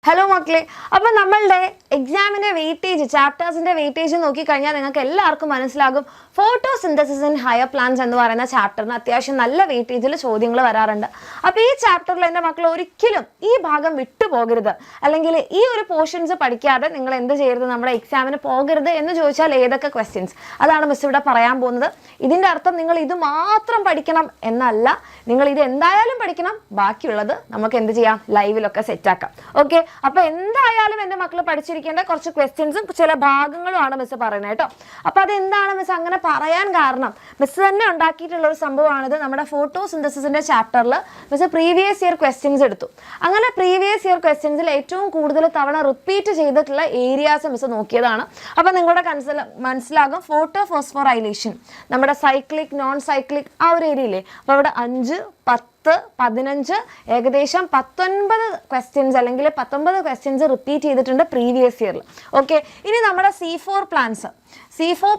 Hello, Makle. Now, we examine weightage, chapters in the weightage. Photosynthesis in higher plants and the chapter. Nalla weightage is this chapter is portions of examine questions. That's Miss Vida Parayam. This is Artham Ningal Idu Matram Padikam Enalla. Ningal Ida Endayalam Padikam, Baki Lada, Namakendia, live loca setaka. Okay. അപ്പോൾ എന്തായാലും എൻ്റെ മക്കൾ പഠിച്ചിരിക്കേണ്ട കുറച്ച് ക്വസ്റ്റ്യൻസും ചില ഭാഗങ്ങളുമാണ് miss പറയുന്നത് കേട്ടോ. അപ്പോൾ അതെന്താണ് മിസ് അങ്ങനെ പറയാൻ കാരണം? മിസ് തന്നെ ഉണ്ടാക്കിയിട്ടുള്ള ഒരു സംഭവമാണിത്. നമ്മുടെ ഫോട്ടോസിന്തസിസിന്റെ ചാപ്റ്ററിൽ മിസ് പ്രീവിയസ് ഇയർ ക്വസ്റ്റ്യൻസ് എടുത്തു. അങ്ങനെ പ്രീവിയസ് ഇയർ ക്വസ്റ്റ്യൻസിൽ ഏറ്റവും കൂടുതൽ തവണ റിപ്പീറ്റ് ചെയ്തിട്ടുള്ള ഏരിയാസ് മിസ് നോക്കിയതാണ്. അപ്പോൾ നിങ്ങളുടെ മനസ്സിലാകും ഫോട്ടോഫോസ്ഫോറൈലേഷൻ നമ്മുടെ സൈക്ലിക് നോൺ സൈക്ലിക് ആ ഒരു ഏരിയയില്ലേ. അപ്പോൾ അവിടെ 5, 10, 15 ഏകദേശം 19 ക്വസ്റ്റ്യൻസ് അല്ലെങ്കിൽ 19 ക്വസ്റ്റ്യൻസ് റിപ്പീറ്റ് ചെയ്തിട്ടുണ്ട് പ്രീവിയസ് ഇയറിൽ. ഓക്കെ, ഇനി നമ്മുടെ C4 പ്ലാന്റ്സ്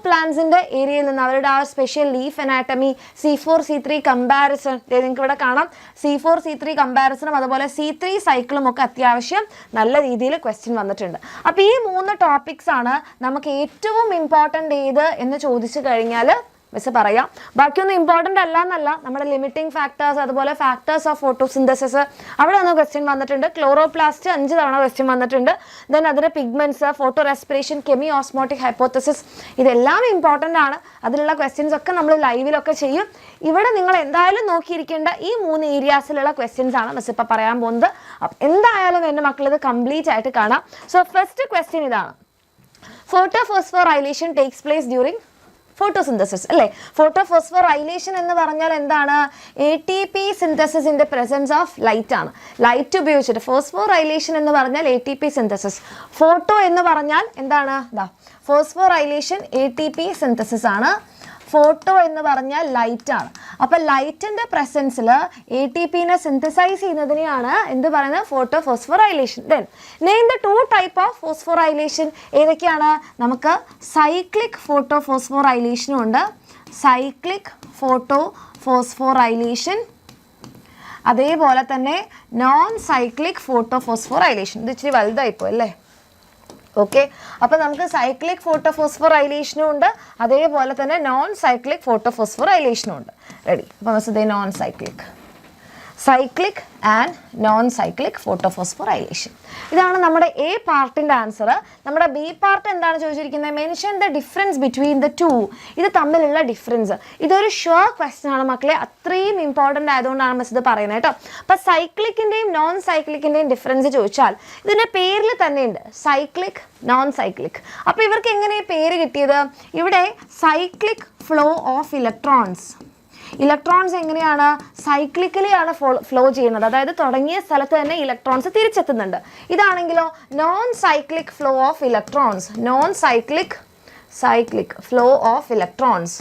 പ്ലാന്റ്സിന്റെ ഏരിയയിൽ നിന്ന് അവരുടെ ആ special leaf anatomy C4 C3 comparison നിങ്ങൾക്ക് ഇവിടെ കാണാം. C4 C3 കമ്പാരിസണും അതുപോലെ C3 സൈക്കിളും ഒക്കെ അത്യാവശ്യം നല്ല രീതിയിൽ ക്വസ്റ്റ്യൻ വന്നിട്ടുണ്ട്. അപ്പോൾ ഈ 3 ടോപ്പിക്സ് ആണ് നമുക്ക് ഏറ്റവും ഇമ്പോർട്ടൻ്റ് ഏത് എന്ന് ചോദിച്ചു കഴിഞ്ഞാൽ മിസ് പറയാം. ബാക്കിയൊന്നും ഇമ്പോർട്ടൻ്റ് അല്ല എന്നല്ല. നമ്മുടെ ലിമിറ്റിംഗ് ഫാക്ടേഴ്സ് അതുപോലെ ഫാക്ടേഴ്സ് ഓഫ് ഫോട്ടോസിന്തസിസ് അവിടെ നിന്ന് ക്വസ്റ്റ്യൻ വന്നിട്ടുണ്ട്. ക്ലോറോപ്ലാസ്റ്റ് 5 തവണ ക്വസ്റ്റ്യൻ വന്നിട്ടുണ്ട്. ദെൻ അതിൻ്റെ pigments, photorespiration, chemiosmotic hypothesis ഇതെല്ലാം ഇമ്പോർട്ടൻ്റ് ആണ്. അതിലുള്ള ക്വസ്റ്റ്യൻസ് ഒക്കെ നമ്മൾ ലൈവിലൊക്കെ ചെയ്യും. ഇവിടെ നിങ്ങൾ എന്തായാലും നോക്കിയിരിക്കേണ്ട ഈ 3 ഏരിയാസിലുള്ള ക്വസ്റ്റ്യൻസ് ആണ് മിസ് ഇപ്പോൾ പറയാൻ പോകുന്നത്. എന്തായാലും എൻ്റെ മക്കളിത് കംപ്ലീറ്റ് ആയിട്ട് കാണാം. സോ ഫസ്റ്റ് ക്വസ്റ്റ്യൻ ഇതാണ്. Photophosphorylation takes place during photosynthesis. Photophosphorylation എന്ന് പറഞ്ഞാൽ എന്താണ്? ATP synthesis in the presence of light ആണ്. ലൈറ്റ് ഉപയോഗിച്ചിട്ട് phosphorylation എന്ന് പറഞ്ഞാൽ ATP synthesis. ഫോട്ടോ എന്ന് പറഞ്ഞാൽ എന്താണ്? phosphorylation ATP synthesis ആണ്. ഫോട്ടോ എന്ന് പറഞ്ഞാൽ ലൈറ്റ് ആണ്. അപ്പോൾ ലൈറ്റിൻ്റെ പ്രസൻസിൽ ATPനെ സിന്തസൈസ് ചെയ്യുന്നതിനെയാണ് എന്ത് പറയുന്നത്? Photophosphorylation. Then name the 2 type of phosphorylation. ഏതൊക്കെയാണ്? നമുക്ക് സൈക്ലിക് ഫോട്ടോഫോസ്ഫോറൈലേഷനും ഉണ്ട്. സൈക്ലിക് ഫോട്ടോഫോസ്ഫോറൈലേഷൻ അതേപോലെ തന്നെ നോൺ സൈക്ലിക് ഫോട്ടോഫോസ്ഫോറൈലേഷൻ. ഇത് ഇച്ചിരി വലുതായിപ്പോ അല്ലേ? ഓക്കെ, അപ്പോൾ നമുക്ക് സൈക്ലിക് ഫോട്ടോഫോസ്ഫോറൈലേഷനും ഉണ്ട്, അതേപോലെ തന്നെ നോൺ സൈക്ലിക് ഫോട്ടോഫോസ്ഫോറൈലേഷനും ഉണ്ട്. റെഡി? അപ്പോൾ മിസ് non cyclic and non cyclic photophosphorylation. ഇതാണ് നമ്മുടെ എ പാർട്ടിൻ്റെ ആൻസർ. നമ്മുടെ ബി പാർട്ട് എന്താണ് ചോദിച്ചിരിക്കുന്നത്? Mention the difference between the 2. ഇത് തമ്മിലുള്ള ഡിഫറൻസ്. ഇതൊരു ഷുവർ ക്വസ്റ്റ്യൻ ആണ് മക്കളെ. അത്രയും ഇമ്പോർട്ടൻ്റ് ആയതുകൊണ്ടാണ് മിസ് ഇത് പറയുന്നത് കേട്ടോ. അപ്പോൾ സൈക്ലിക്കിൻ്റെയും നോൺ സൈക്ലിക്കിൻ്റെയും ഡിഫറൻസ് ചോദിച്ചാൽ ഇതിൻ്റെ പേരിൽ തന്നെയുണ്ട്, സൈക്ലിക് നോൺ സൈക്ലിക്. അപ്പോൾ ഇവർക്ക് എങ്ങനെ പേര് കിട്ടിയത്? ഇവിടെ സൈക്ലിക് ഫ്ലോ ഓഫ് ഇലക്ട്രോൺസ് എങ്ങനെയാണ്? സൈക്ലിക്കലി ആണ് ഫ്ലോ ചെയ്യുന്നത്. അതായത് തുടങ്ങിയ സ്ഥലത്ത് തന്നെ ഇലക്ട്രോൺസ് തിരിച്ചെത്തുന്നുണ്ട്. ഇതാണെങ്കിലോ non cyclic flow of electrons. Non cyclic flow of electrons.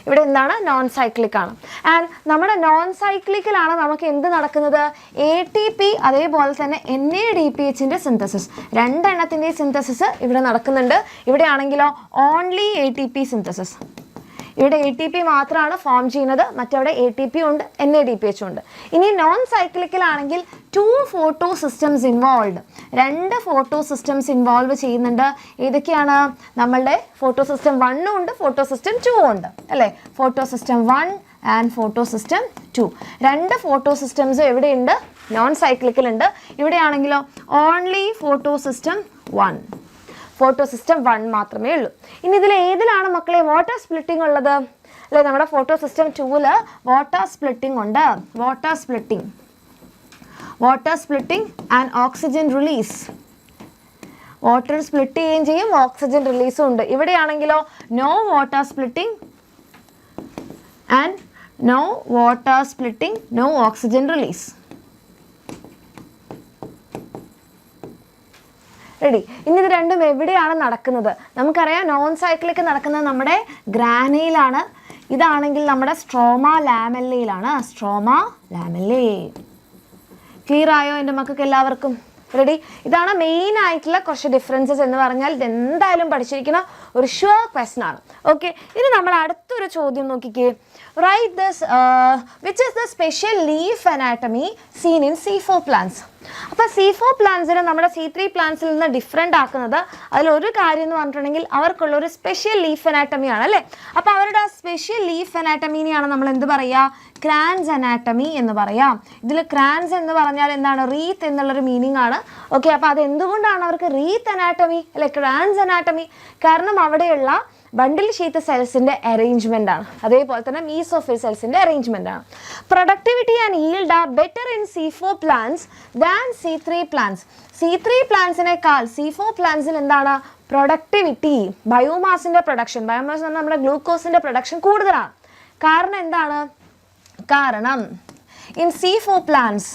ഇവിടെ എന്താണ്? നോൺ സൈക്ലിക് ആണ്. ആൻഡ് നമ്മുടെ നോൺ സൈക്ലിക്കിലാണ് നമുക്ക് എന്ത് നടക്കുന്നത്? ATP അതേപോലെ തന്നെ NADPHൻ്റെ സിന്തസിസ്. 2 എണ്ണത്തിൻ്റെ സിന്തസിസ് ഇവിടെ നടക്കുന്നുണ്ട്. ഇവിടെ ആണെങ്കിലോ ഓൺലി ATP സിന്തസിസ്. ഇവിടെ ATP മാത്രമാണ് ഫോം ചെയ്യുന്നത്, മറ്റവിടെ ATP ഉണ്ട്, NADPH ഉണ്ട്. ഇനി നോൺ സൈക്ലിക്കലാണെങ്കിൽ 2 photosystems involve. 2 photosystems involve ചെയ്യുന്നുണ്ട്. ഏതൊക്കെയാണ്? നമ്മളുടെ ഫോട്ടോ സിസ്റ്റം 1 ഉണ്ട്, ഫോട്ടോ സിസ്റ്റം 2 ഉണ്ട് അല്ലേ? Photosystem 1 and photosystem 2. 2 photosystems എവിടെയുണ്ട്? നോൺ സൈക്ലിക്കലുണ്ട്. ഇവിടെയാണെങ്കിലോ only photosystem 1. Photosystem 1 മാത്രമേ ഉള്ളൂ. ഇനി ഇതിൽ ഏതിലാണ് മക്കളെ വാട്ടർ സ്പ്ലിറ്റിംഗ് ഉള്ളത്? അല്ലെ, നമ്മുടെ ഫോട്ടോ സിസ്റ്റം 2 വാട്ടർ സ്പ്ലിറ്റിംഗ് ഉണ്ട്. Water splitting and oxygen release. Water split ചെയ്യുകയും ചെയ്യും, ഓക്സിജൻ റിലീസും ഉണ്ട്. ഇവിടെയാണെങ്കിലോ no water splitting and no water splitting, no oxygen release. Ready? ഇനി ഇത് രണ്ടും എവിടെയാണ് നടക്കുന്നത്? നമുക്കറിയാം നോൺ സൈക്ലിക്ക് നടക്കുന്നത് നമ്മുടെ ഗ്രാനയിലാണ്. ഇതാണെങ്കിൽ നമ്മുടെ സ്ട്രോമ ലാമെല്ലയിലാണ്. Stroma lamellae. ക്ലിയർ ആയോ എൻ്റെ മക്കൾക്ക് എല്ലാവർക്കും? റെഡി? ഇതാണ് മെയിൻ ആയിട്ടുള്ള കുറച്ച് ഡിഫറൻസസ് എന്ന് പറഞ്ഞാൽ ഇതെന്തായാലും പഠിച്ചിരിക്കുന്ന ഒരു ഷുവർ ക്വസ്റ്റൻ ആണ്. ഓക്കെ, ഇനി നമ്മൾ അടുത്തൊരു ചോദ്യം നോക്കിക്കേ. Right this which is the special leaf anatomy seen in C4 plants. അപ്പോൾ C4 പ്ലാന്റ്സിനെ നമ്മുടെ C3 പ്ലാന്റ്സിൽ നിന്ന് ഡിഫറെൻ്റ് ആക്കുന്നത് അതിലൊരു കാര്യം എന്ന് പറഞ്ഞിട്ടുണ്ടെങ്കിൽ അവർക്കുള്ള ഒരു സ്പെഷ്യൽ ലീഫ് അനാട്ടമി ആണ് അല്ലേ. അപ്പോൾ അവരുടെ ആ സ്പെഷ്യൽ ലീഫ് അനാട്ടമീനെയാണ് നമ്മൾ എന്ത് പറയുക, ക്രാൻസ് അനാട്ടമി എന്ന് പറയാം. ഇതിൽ ക്രാൻസ് എന്ന് പറഞ്ഞാൽ എന്താണ്, റീത്ത് എന്നുള്ളൊരു മീനിങ് ആണ്. ഓക്കെ, അപ്പോൾ അത് എന്തുകൊണ്ടാണ് അവർക്ക് റീത്ത് അനാട്ടമി അല്ലെ ക്രാൻസ് അനാട്ടമി? കാരണം അവിടെയുള്ള ബണ്ടിൽ ഷീത്ത് സെൽസിൻ്റെ അറേഞ്ച്മെൻ്റ് ആണ്, അതേപോലെ തന്നെ മീസോഫിൽ സെൽസിൻ്റെ അറേഞ്ച്മെൻ്റ് ആണ്. Productivity and yield R better in C4 plants than C3 plants. C3 പ്ലാന്റ്സിനേക്കാൾ C4 പ്ലാന്റ്സിൽ എന്താണ് പ്രൊഡക്ടിവിറ്റി, ബയോമാസിൻ്റെ പ്രൊഡക്ഷൻ, ബയോമാസ് എന്ന് പറഞ്ഞാൽ നമ്മുടെ ഗ്ലൂക്കോസിൻ്റെ പ്രൊഡക്ഷൻ കൂടുതലാണ്. കാരണം എന്താണ്, കാരണം in C4 plants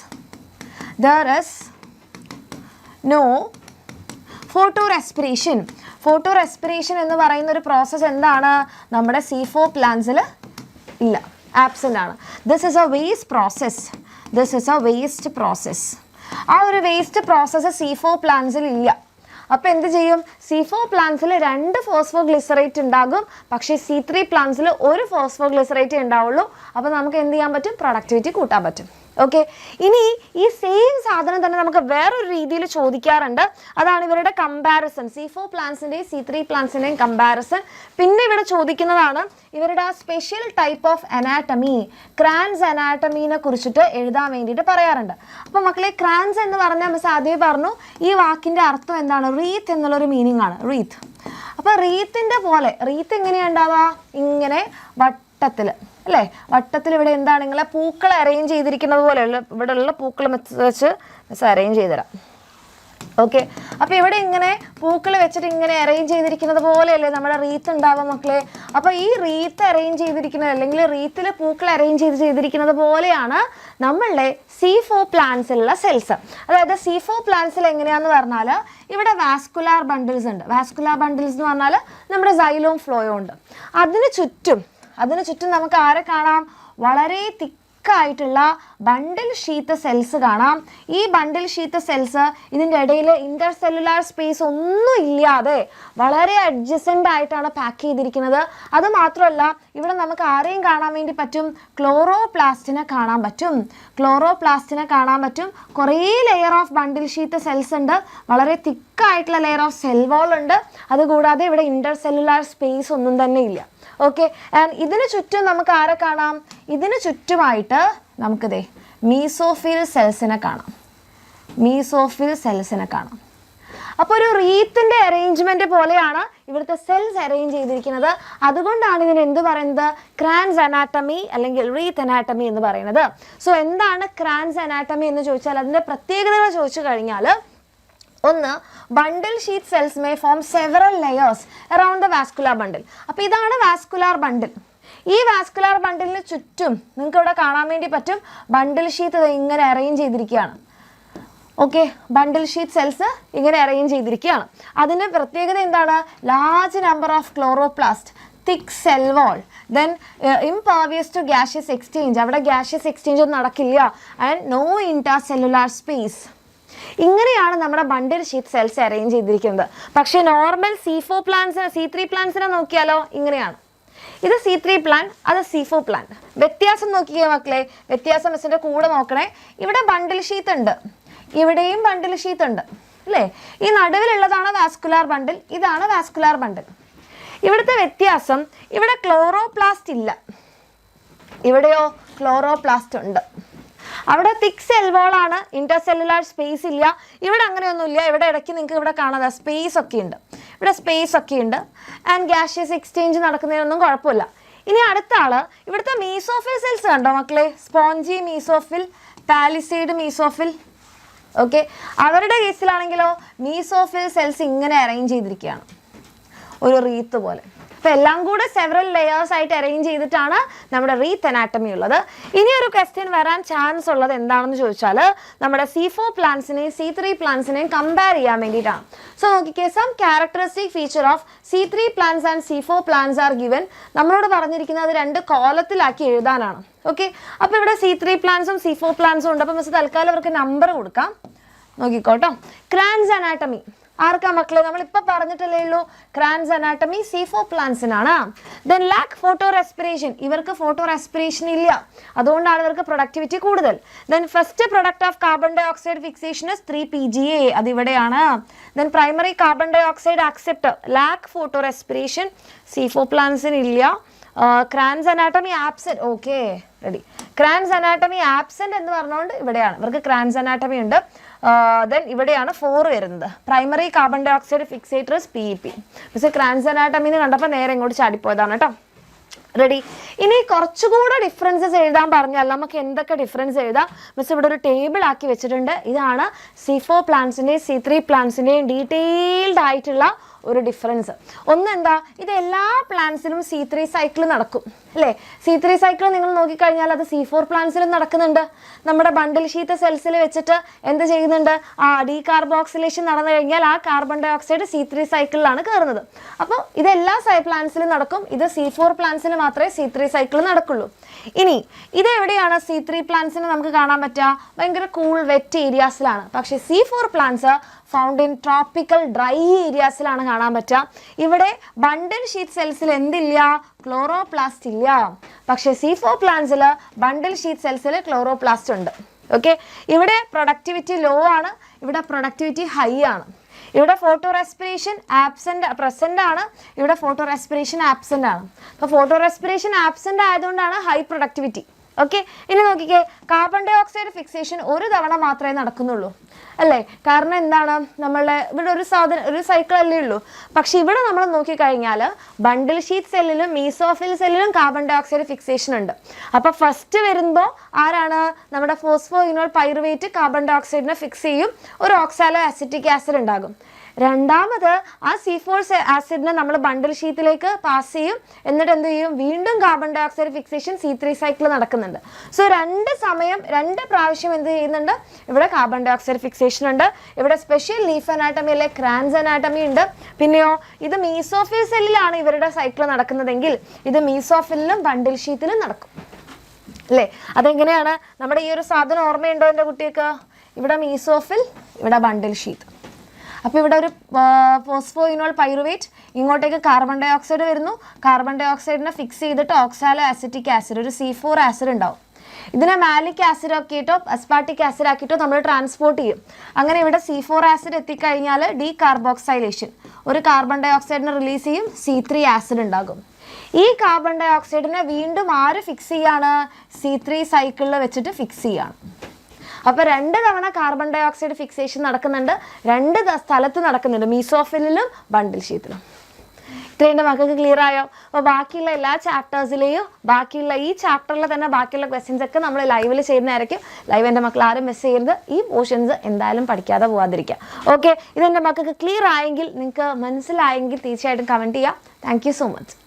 there is no photorespiration. Photorespiration എന്ന് പറയുന്ന ഒരു പ്രോസസ്സ് എന്താണ് നമ്മുടെ C4 പ്ലാന്റ്സിൽ ഇല്ല, ആബ്സെൻ്റ് ആണ്. This is A waste process, this is A waste process. ആ ഒരു വേസ്റ്റ് പ്രോസസ്സ് C4 പ്ലാന്റ്സിൽ ഇല്ല. അപ്പോൾ എന്ത് ചെയ്യും, C4 പ്ലാന്റ്സിൽ 2 ഫോസ്ഫോഗ്ലിസറേറ്റ് ഉണ്ടാകും, പക്ഷേ C3 പ്ലാന്റ്സിൽ 1 ഫോസ്ഫോഗ്ലിസറേറ്റ് ഉണ്ടാവുള്ളൂ. അപ്പോൾ നമുക്ക് എന്ത് ചെയ്യാൻ പറ്റും, പ്രൊഡക്ടിവിറ്റി കൂട്ടാൻ പറ്റും. ഓക്കെ, ഇനി ഈ സെയിം സാധനം തന്നെ നമുക്ക് വേറൊരു രീതിയിൽ ചോദിക്കാറുണ്ട്. അതാണ് ഇവരുടെ കമ്പാരിസൺ, C4 പ്ലാന്റ്സിൻ്റെയും C3 പ്ലാന്റ്സിൻ്റെയും കമ്പാരിസൺ. പിന്നെ ഇവിടെ ചോദിക്കുന്നതാണ് ഇവരുടെ ആ special type of anatomy, kranz അനാട്ടമീനെ കുറിച്ചിട്ട് എഴുതാൻ വേണ്ടിയിട്ട് പറയാറുണ്ട്. അപ്പോൾ മക്കളെ, ക്രാൻസ് എന്ന് പറഞ്ഞാൽ മിസ് ആദ്യമേ പറഞ്ഞു, ഈ വാക്കിൻ്റെ അർത്ഥം എന്താണ്, റീത്ത് എന്നുള്ളൊരു മീനിങ് ആണ്, റീത്ത്. അപ്പോൾ റീത്തിൻ്റെ പോലെ, റീത്ത് എങ്ങനെയാണ് ഉണ്ടാവുക, ഇങ്ങനെ വട്ടത്തിൽ അല്ലേ, വട്ടത്തിൽ ഇവിടെ എന്താണ് നിങ്ങളെ പൂക്കൾ അറേഞ്ച് ചെയ്തിരിക്കുന്നത് പോലെയുള്ള ഇവിടെയുള്ള പൂക്കൾ വെച്ച് മിസ് അറേഞ്ച് ചെയ്തുതരാം. ഓക്കെ, അപ്പോൾ ഇവിടെ ഇങ്ങനെ പൂക്കൾ വെച്ചിട്ട് ഇങ്ങനെ അറേഞ്ച് ചെയ്തിരിക്കുന്നത് പോലെയല്ലേ നമ്മുടെ റീത്ത് ഉണ്ടാവുക മക്കളെ. അപ്പോൾ ഈ റീത്ത് അറേഞ്ച് ചെയ്തിരിക്കുന്നത് അല്ലെങ്കിൽ റീത്തിൽ പൂക്കൾ അറേഞ്ച് ചെയ്തിരിക്കുന്നത് പോലെയാണ് നമ്മളുടെ C4 പ്ലാന്റ്സിലുള്ള സെൽസ്. അതായത് C4 പ്ലാന്റ്സിൽ എങ്ങനെയാണെന്ന് പറഞ്ഞാൽ ഇവിടെ വാസ്കുലാർ ബണ്ടിൽസ് ഉണ്ട്. വാസ്കുലാർ ബണ്ടിൽസ് എന്ന് പറഞ്ഞാൽ നമ്മുടെ സൈലോം ഫ്ലോയോ ഉണ്ട്. അതിന് ചുറ്റും നമുക്ക് ആരെ കാണാം, വളരെ തിക്കായിട്ടുള്ള ബണ്ടിൽ ഷീത്ത് സെൽസ് കാണാം. ഈ ബണ്ടിൽ ഷീത്ത് സെൽസ് ഇതിൻ്റെ ഇടയിൽ ഇൻ്റർസെല്ലുലാർ സ്പേസ് ഒന്നും ഇല്ലാതെ വളരെ അഡ്ജസൻ്റ് ആയിട്ടാണ് പാക്ക് ചെയ്തിരിക്കുന്നത്. അത് മാത്രമല്ല ഇവിടെ നമുക്ക് ആരെയും കാണാൻ വേണ്ടി പറ്റും, ക്ലോറോപ്ലാസ്റ്റിനെ കാണാൻ പറ്റും. കുറേ layer of bundle sheath cells ഉണ്ട്, വളരെ തിക്കായിട്ടുള്ള ലെയർ ഓഫ് സെൽ വാൾ ഉണ്ട്. അതുകൂടാതെ ഇവിടെ ഇൻ്റർസെല്ലുലാർ സ്പേസ് ഒന്നും തന്നെ ഇല്ല. ഓക്കെ, ആൻഡ് ഇതിന് ചുറ്റും നമുക്ക് ആരെ കാണാം, ഇതിന് ചുറ്റുമായിട്ട് നമുക്കിതേ മീസോഫിൽ സെൽസിനെ കാണാം. അപ്പോൾ ഒരു റീത്തിൻ്റെ അറേഞ്ച്മെൻറ്റ് പോലെയാണ് ഇവിടുത്തെ സെൽസ് അറേഞ്ച് ചെയ്തിരിക്കുന്നത്. അതുകൊണ്ടാണ് ഇതിന് എന്ത് പറയുന്നത്, ക്രാൻസ് അനാട്ടമി അല്ലെങ്കിൽ റീത്ത് അനാട്ടമി എന്ന് പറയുന്നത്. സോ എന്താണ് ക്രാൻസ് അനാട്ടമി എന്ന് ചോദിച്ചാൽ അതിൻ്റെ പ്രത്യേകതകൾ ചോദിച്ചു കഴിഞ്ഞാൽ, ഒന്ന്, bundle sheath cells may form several layers around the vascular bundle. അപ്പോൾ ഇതാണ് വാസ്കുലാർ ബണ്ടിൽ. ഈ വാസ്കുലാർ ബണ്ടിലിന് ചുറ്റും നിങ്ങൾക്ക് ഇവിടെ കാണാൻ വേണ്ടി പറ്റും ബണ്ടിൽ ഷീറ്റ് ഇങ്ങനെ അറേഞ്ച് ചെയ്തിരിക്കുകയാണ്. ഓക്കെ, ബണ്ടിൽ ഷീറ്റ് സെൽസ് ഇങ്ങനെ അറേഞ്ച് ചെയ്തിരിക്കുകയാണ്. അതിൻ്റെ പ്രത്യേകത എന്താണ്, large number of chloroplast, thick cell wall, then impervious to gaseous exchange, അവിടെ ഗ്യാഷ്യസ് എക്സ്ചേഞ്ച് ഒന്നും നടക്കില്ല, ആൻഡ് നോ ഇൻട്രാസെല്ലുലാർ സ്പേസ്. ഇങ്ങനെയാണ് നമ്മുടെ ബണ്ടിൽ ഷീറ്റ് സെൽസ് അറേഞ്ച് ചെയ്തിരിക്കുന്നത്. പക്ഷേ നോർമൽ C3 പ്ലാന്റ്സിനെ നോക്കിയാലോ ഇങ്ങനെയാണ്. ഇത് C3 പ്ലാന്റ്, അത് C4 പ്ലാന്റ്. വ്യത്യാസം നോക്കിയേ മക്കളെ, വ്യത്യാസം മിസ്സിൻ്റെ കൂടെ നോക്കണേ. ഇവിടെ ബണ്ടിൽ ഷീത്ത് ഉണ്ട്, ഇവിടെയും ബണ്ടിൽ ഷീത്ത് ഉണ്ട് അല്ലേ. ഈ നടുവിലുള്ളതാണ് വാസ്കുലാർ ബണ്ടിൽ, ഇതാണ് വാസ്കുലാർ ബണ്ടിൽ. ഇവിടുത്തെ വ്യത്യാസം, ഇവിടെ ക്ലോറോപ്ലാസ്റ്റ് ഇല്ല, ഇവിടെയോ ക്ലോറോപ്ലാസ്റ്റ് ഉണ്ട്. അവിടെ തിക്ക് സെൽ വാൾ ആണ്, ഇന്റർസെല്ലുലാർ സ്പേസ് ഇല്ല. ഇവിടെ അങ്ങനെയൊന്നുമില്ല. ഇവിടെ ഇടയ്ക്ക് നിങ്ങൾക്ക് ഇവിടെ കാണാതെ സ്പേസ് ഒക്കെ ഉണ്ട്, ആൻഡ് ഗ്യാഷ്യസ് എക്സ്ചേഞ്ച് നടക്കുന്നതിനൊന്നും കുഴപ്പമില്ല. ഇനി അടുത്ത ആള്, ഇവിടുത്തെ മീസോഫിൽ സെൽസ് കണ്ടോ മക്കളെ, spongy mesophyll, palisade mesophyll. Okay, അവരുടെ കേസിലാണെങ്കിലോ മീസോഫിൽ സെൽസ് ഇങ്ങനെ അറേഞ്ച് ചെയ്തിരിക്കുകയാണ്, ഒരു റീത്ത് പോലെ. അപ്പോൾ എല്ലാം കൂടെ സെവറൽ ലെയേഴ്സ് ആയിട്ട് അറേഞ്ച് ചെയ്തിട്ടാണ് നമ്മുടെ റീത്ത് അനാട്ടമി ഉള്ളത്. ഇനി ഒരു ക്വസ്റ്റ്യൻ വരാൻ ചാൻസ് ഉള്ളത് എന്താണെന്ന് ചോദിച്ചാൽ, നമ്മുടെ C4 പ്ലാന്റ്സിനെയും C3 പ്ലാന്റ്സിനെയും കമ്പയർ ചെയ്യാൻ വേണ്ടിയിട്ടാണ്. സോ നോക്കിക്കേ, some characteristic feature of C3 plants and C4 plants are given. നമ്മളോട് പറഞ്ഞിരിക്കുന്നത് 2 കോളത്തിലാക്കി എഴുതാനാണ്. ഓക്കെ, അപ്പോൾ ഇവിടെ C3 പ്ലാന്റ്സും C4 പ്ലാന്റ്സും ഉണ്ട്. അപ്പോൾ മിസ് തൽക്കാലം അവർക്ക് നമ്പർ കൊടുക്കാം, നോക്കിക്കോട്ടോ. ക്രാൻസ് അനാട്ടമി ആർക്കാ മക്കളെ? നമ്മൾ ഇപ്പൊ പറഞ്ഞിട്ടല്ലേ ഉള്ളൂ, ക്രാൻസ് അനാട്ടമി C4 പ്ലാന്റ്സിനാണ്. ദെൻ ലാക്ക് ഫോട്ടോ റെസ്പിറേഷൻ, ഇവർക്ക് ഫോട്ടോ റെസ്പിറേഷൻ ഇല്ല, അതുകൊണ്ടാണ് ഇവർക്ക് പ്രൊഡക്ടിവിറ്റി കൂടുതൽ. Then first product of carbon dye oxide fixation is 3PGA, അതിവിടെയാണ്. Then primary carbon dye oxide acceptor, lack photorespiration, C4 പ്ലാന്റ്സിന് ഇല്ല. Kranz anatomy absent, okay ready. Kranz anatomy absent എന്ന് പറഞ്ഞുകൊണ്ട് ഇവിടെയാണ്, ഇവർക്ക് ക്രാൻസ് അനാട്ടമി ഉണ്ട്. Then ഇവിടെയാണ് 4 വരുന്നത്. Primary carbon dye oxide fixators PEP. പക്ഷേ ക്രാൻസ് അനാട്ടമി എന്ന് കണ്ടപ്പോൾ നേരെ ഇങ്ങോട്ട് ചാടിപ്പോയതാണ് കേട്ടോ. റെഡി. ഇനി കുറച്ചുകൂടെ ഡിഫറൻസസ് എഴുതാൻ പറഞ്ഞാൽ നമുക്ക് എന്തൊക്കെ ഡിഫറൻസ് എഴുതാം? മിസ് ഇവിടെ ഒരു ടേബിൾ ആക്കി വെച്ചിട്ടുണ്ട്. ഇതാണ് C4 പ്ലാന്റ്സിൻ്റെയും C3 പ്ലാന്റ്സിൻ്റെയും ഡീറ്റെയിൽഡ് ആയിട്ടുള്ള ഒരു ഡിഫറൻസ്. ഒന്നെന്താ, ഇത് എല്ലാ പ്ലാന്റ്സിലും C3 സൈക്കിൾ നടക്കും അല്ലേ? C3 സൈക്കിൾ നിങ്ങൾ നോക്കിക്കഴിഞ്ഞാൽ അത് C4 പ്ലാന്റ്സിലും നടക്കുന്നുണ്ട്. നമ്മുടെ ബണ്ടിൽ ഷീറ്റ് സെൽസിൽ വെച്ചിട്ട് എന്ത് ചെയ്യുന്നുണ്ട്? ഡീകാർബോക്സിലേഷൻ നടന്നു കഴിഞ്ഞാൽ ആ കാർബൺ ഡൈ ഓക്സൈഡ് C3 സൈക്കിളിലാണ് കയറുന്നത്. അപ്പോൾ ഇതെല്ലാ പ്ലാന്റ്സിലും നടക്കും. ഇത് C4 പ്ലാന്റ്സിന് മാത്രമേ C3 സൈക്കിൾ നടക്കുള്ളൂ. ഇനി ഇത് എവിടെയാണ് C3 പ്ലാന്റ്സിന് നമുക്ക് കാണാൻ പറ്റുക? ഭയങ്കര കൂൾ വെറ്റ് ഏരിയാസിലാണ്. പക്ഷേ C4 plants found in tropical dry ഏരിയാസിലാണ് കാണാൻ പറ്റുക. ഇവിടെ ബണ്ടിൽ ഷീറ്റ് സെൽസിൽ എന്തില്ല? ക്ലോറോപ്ലാസ്റ്റ് ഇല്ല. പക്ഷേ C4 പ്ലാന്റ്സിൽ ബണ്ടിൽ ഷീറ്റ് സെൽസിൽ ക്ലോറോപ്ലാസ്റ്റ് ഉണ്ട്. ഓക്കെ, ഇവിടെ പ്രൊഡക്ടിവിറ്റി ലോ ആണ്, ഇവിടെ പ്രൊഡക്ടിവിറ്റി ഹൈ ആണ്. ഇവിടെ ഫോട്ടോ റെസ്പിറേഷൻ പ്രസന്റ് ആണ്, ഇവിടെ ഫോട്ടോ റെസ്പിറേഷൻ ആബ്സെന്റ് ആണ്. അപ്പോൾ ഫോട്ടോ റെസ്പിറേഷൻ ആബ്സെന്റ് ആയതുകൊണ്ടാണ് ഹൈ പ്രൊഡക്ടിവിറ്റി. ഓക്കെ, ഇനി നോക്കിക്കേ, കാർബൺ ഡൈ ഓക്സൈഡ് ഫിക്സേഷൻ ഒരു തവണ മാത്രമേ നടക്കുന്നുള്ളൂ അല്ലേ? കാരണം എന്താണ്, നമ്മളുടെ ഇവിടെ ഒരു സൈക്കിൾ അല്ലേ ഉള്ളൂ. പക്ഷെ ഇവിടെ നമ്മൾ നോക്കിക്കഴിഞ്ഞാൽ ബണ്ടിൽ ഷീറ്റ് സെല്ലിലും മീസോഫിൽ സെല്ലിലും കാർബൺ ഡൈ ഓക്സൈഡ് ഫിക്സേഷൻ ഉണ്ട്. അപ്പോൾ ഫസ്റ്റ് വരുമ്പോൾ ആരാണ്? നമ്മുടെ ഫോസ്ഫോഇനോൾ പൈറുവേറ്റ് കാർബൺ ഡൈ ഓക്സൈഡിനെ ഫിക്സ് ചെയ്യും, ഒരു ഓക്സാലോ അസിറ്റിക് ആസിഡ് ഉണ്ടാകും. രണ്ടാമത് ആ C4 ആസിഡിനെ നമ്മൾ ബണ്ടിൽ ഷീറ്റിലേക്ക് പാസ് ചെയ്യും, എന്നിട്ട് എന്ത് ചെയ്യും? വീണ്ടും കാർബൺ ഡൈ ഓക്സൈഡ് ഫിക്സേഷൻ C3 സൈക്കിൾ നടക്കുന്നുണ്ട്. സോ രണ്ട് പ്രാവശ്യം എന്ത് ചെയ്യുന്നുണ്ട്? ഇവിടെ കാർബൺ ഡൈ ഓക്സൈഡ് ഫിക്സേഷൻ ഉണ്ട്, ഇവിടെ സ്പെഷ്യൽ ലീഫ് അനാട്ടമിയിലെ ക്രാൻസ് അനാട്ടമി ഉണ്ട്. പിന്നെയോ ഇത് മീസോഫിൽ സെല്ലിലാണ് ഇവരുടെ സൈക്കിൾ നടക്കുന്നതെങ്കിൽ ഇത് മീസോഫിലും ബണ്ടിൽ ഷീറ്റിലും നടക്കും അല്ലേ? അതെങ്ങനെയാണ്? നമ്മുടെ ഈ ഒരു സാധനം ഓർമ്മയുണ്ടോ എൻ്റെ കുട്ടികൾക്ക്? ഇവിടെ മീസോഫിൽ, ഇവിടെ ബണ്ടിൽ ഷീറ്റ്. അപ്പോൾ ഇവിടെ ഒരു ഫോസ്ഫോഇനോൾ പൈറുവേറ്റ്, ഇങ്ങോട്ടേക്ക് കാർബൺ ഡൈ ഓക്സൈഡ് വരുന്നു. കാർബൺ ഡൈ ഓക്സൈഡിനെ ഫിക്സ് ചെയ്തിട്ട് ഓക്സാലോ അസിറ്റിക് ആസിഡ്, ഒരു C4 ആസിഡ് ഉണ്ടാവും. ഇതിനെ മാലിക് ആസിഡ് ആക്കിയിട്ടോ അസ്പാർട്ടിക് ആസിഡ് ആക്കിയിട്ടോ നമ്മൾ ട്രാൻസ്പോർട്ട് ചെയ്യും. അങ്ങനെ ഇവിടെ C4 ആസിഡ് എത്തിക്കഴിഞ്ഞാൽ ഡീകാർബോക്സൈലേഷൻ, ഒരു കാർബൺ ഡൈ ഓക്സൈഡിനെ റിലീസ് ചെയ്യും, C3 ആസിഡ് ഉണ്ടാകും. ഈ കാർബൺ ഡൈ ഓക്സൈഡിനെ വീണ്ടും ആര് ഫിക്സ് ചെയ്യാണ്? C3 സൈക്കിളിൽ വെച്ചിട്ട് ഫിക്സ് ചെയ്യാണ്. അപ്പോൾ 2 തവണ കാർബൺ ഡൈ ഓക്സൈഡ് ഫിക്സേഷൻ നടക്കുന്നുണ്ട്, 2 സ്ഥലത്ത് നടക്കുന്നുണ്ട്, മീസോഫിലും ബണ്ടിൽ ഷീറ്റിലും. ഇത്രയും മക്കൾക്ക് ക്ലിയർ ആയോ? അപ്പോൾ ബാക്കിയുള്ള എല്ലാ ചാപ്റ്റേഴ്സിലെയും ബാക്കിയുള്ള ഈ ചാപ്റ്ററിൽ തന്നെ ബാക്കിയുള്ള ക്വസ്റ്റ്യൻസ് ഒക്കെ നമ്മൾ ലൈവിൽ ചെയ്യുന്നതായിരിക്കും. ലൈവ് എൻ്റെ മക്കൾ ആരും മിസ് ചെയ്യരുത്. ഈ പോർഷൻസ് എന്തായാലും പഠിക്കാതെ പോകാതിരിക്കുക. ഓക്കെ, ഇതെൻ്റെ മക്കൾക്ക് ക്ലിയർ ആയെങ്കിൽ, നിങ്ങൾക്ക് മനസ്സിലായെങ്കിൽ തീർച്ചയായിട്ടും കമൻറ്റ് ചെയ്യാം. Thank you so much.